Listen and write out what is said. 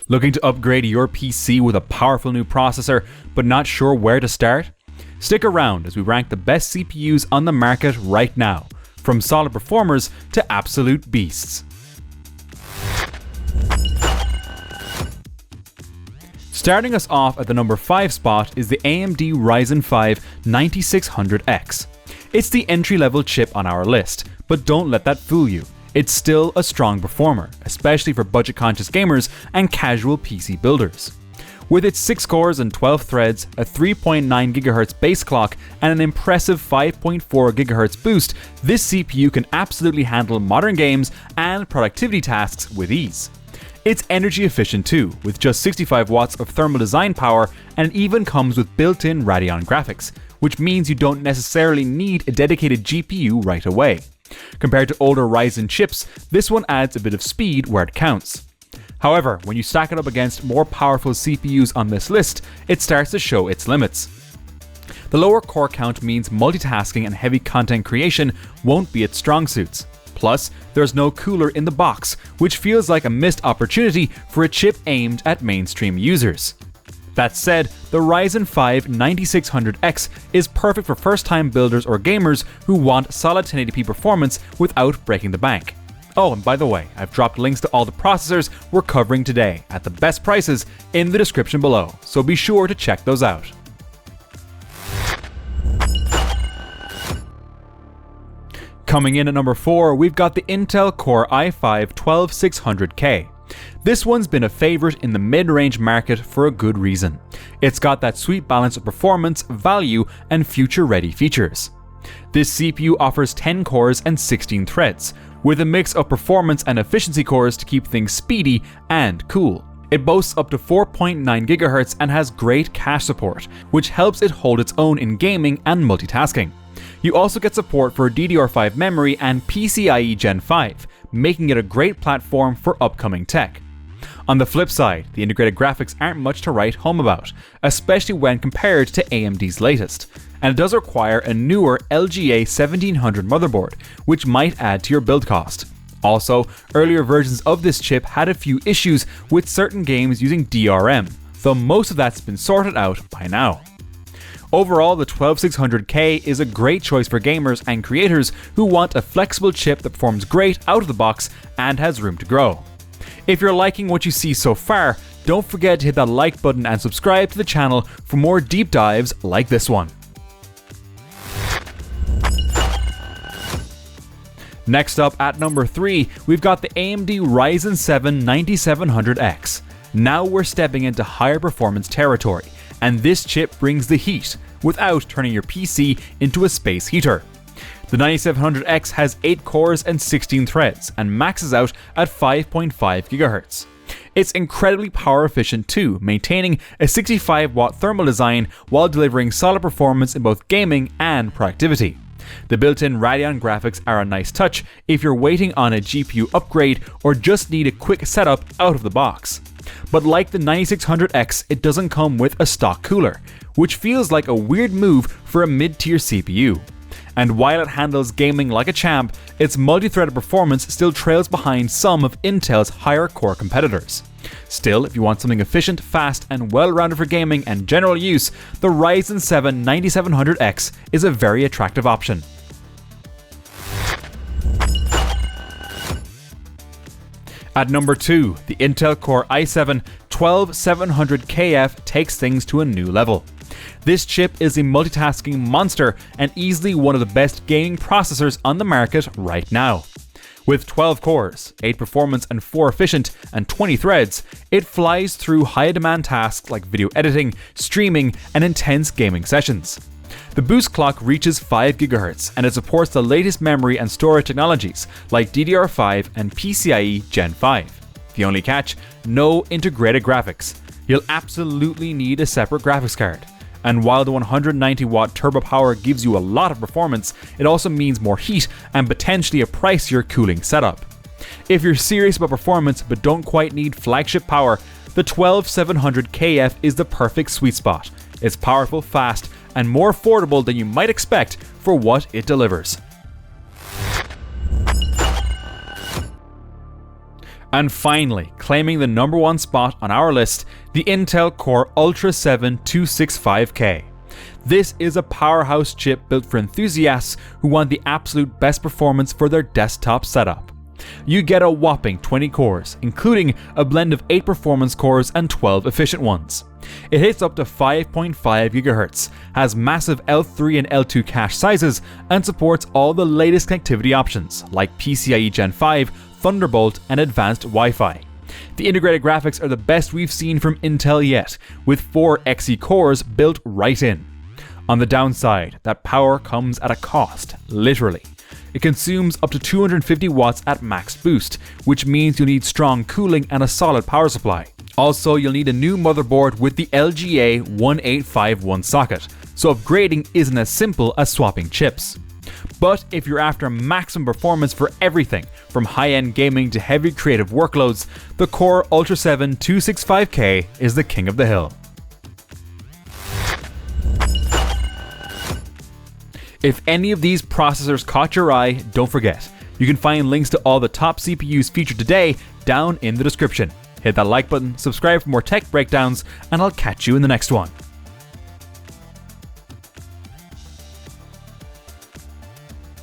Looking to upgrade your PC with a powerful new processor, but not sure where to start? Stick around as we rank the best CPUs on the market right now, from solid performers to absolute beasts. Starting us off at the number 5 spot is the AMD Ryzen 5 9600X. It's the entry-level chip on our list, but don't let that fool you. It's still a strong performer, especially for budget-conscious gamers and casual PC builders. With its 6 cores and 12 threads, a 3.9 GHz base clock, and an impressive 5.4 GHz boost, this CPU can absolutely handle modern games and productivity tasks with ease. It's energy efficient too, with just 65 watts of thermal design power, and it even comes with built-in Radeon graphics, which means you don't necessarily need a dedicated GPU right away. Compared to older Ryzen chips, this one adds a bit of speed where it counts. However, when you stack it up against more powerful CPUs on this list, it starts to show its limits. The lower core count means multitasking and heavy content creation won't be its strong suits. Plus, there's no cooler in the box, which feels like a missed opportunity for a chip aimed at mainstream users. That said, the Ryzen 5 9600X is perfect for first-time builders or gamers who want solid 1080p performance without breaking the bank. Oh, and by the way, I've dropped links to all the processors we're covering today at the best prices in the description below, so be sure to check those out. Coming in at number 4, we've got the Intel Core i5-12600K. This one's been a favorite in the mid-range market for a good reason. It's got that sweet balance of performance, value, and future-ready features. This CPU offers 10 cores and 16 threads, with a mix of performance and efficiency cores to keep things speedy and cool. It boasts up to 4.9 GHz and has great cache support, which helps it hold its own in gaming and multitasking. You also get support for DDR5 memory and PCIe Gen 5, making it a great platform for upcoming tech. On the flip side, the integrated graphics aren't much to write home about, especially when compared to AMD's latest, and it does require a newer LGA 1700 motherboard, which might add to your build cost. Also, earlier versions of this chip had a few issues with certain games using DRM, though most of that's been sorted out by now. Overall, the 12600K is a great choice for gamers and creators who want a flexible chip that performs great out of the box and has room to grow. If you're liking what you see so far, don't forget to hit that like button and subscribe to the channel for more deep dives like this one. Next up at number 3, we've got the AMD Ryzen 7 9700X. Now we're stepping into higher performance territory, and this chip brings the heat without turning your PC into a space heater. The 9700X has 8 cores and 16 threads and maxes out at 5.5 GHz. It's incredibly power efficient too, maintaining a 65 watt thermal design while delivering solid performance in both gaming and productivity. The built-in Radeon graphics are a nice touch if you're waiting on a GPU upgrade or just need a quick setup out of the box. But like the 9600X, it doesn't come with a stock cooler, which feels like a weird move for a mid-tier CPU. And while it handles gaming like a champ, its multi-threaded performance still trails behind some of Intel's higher core competitors. Still, if you want something efficient, fast, and well-rounded for gaming and general use, the Ryzen 7 9700X is a very attractive option. At number 2, the Intel Core i7-12700KF takes things to a new level. This chip is a multitasking monster and easily one of the best gaming processors on the market right now. With 12 cores, 8 performance and 4 efficient, and 20 threads, it flies through high-demand tasks like video editing, streaming, and intense gaming sessions. The boost clock reaches 5 GHz and it supports the latest memory and storage technologies like DDR5 and PCIe Gen 5. The only catch? No integrated graphics. You'll absolutely need a separate graphics card. And while the 190 watt turbo power gives you a lot of performance, it also means more heat and potentially a pricier cooling setup. If you're serious about performance but don't quite need flagship power, the 12700KF is the perfect sweet spot. It's powerful, fast, and more affordable than you might expect for what it delivers. And finally, claiming the number 1 spot on our list, the Intel Core Ultra 7 265K. This is a powerhouse chip built for enthusiasts who want the absolute best performance for their desktop setup. You get a whopping 20 cores, including a blend of 8 performance cores and 12 efficient ones. It hits up to 5.5 GHz, has massive L3 and L2 cache sizes, and supports all the latest connectivity options like PCIe Gen 5, Thunderbolt, and advanced Wi-Fi. The integrated graphics are the best we've seen from Intel yet, with 4 Xe cores built right in. On the downside, that power comes at a cost, literally. It consumes up to 250 watts at max boost, which means you'll need strong cooling and a solid power supply. Also, you'll need a new motherboard with the LGA 1851 socket, so upgrading isn't as simple as swapping chips. But if you're after maximum performance for everything, from high-end gaming to heavy creative workloads, the Core Ultra 7 265K is the king of the hill. If any of these processors caught your eye, don't forget, you can find links to all the top CPUs featured today down in the description. Hit that like button, subscribe for more tech breakdowns, and I'll catch you in the next one.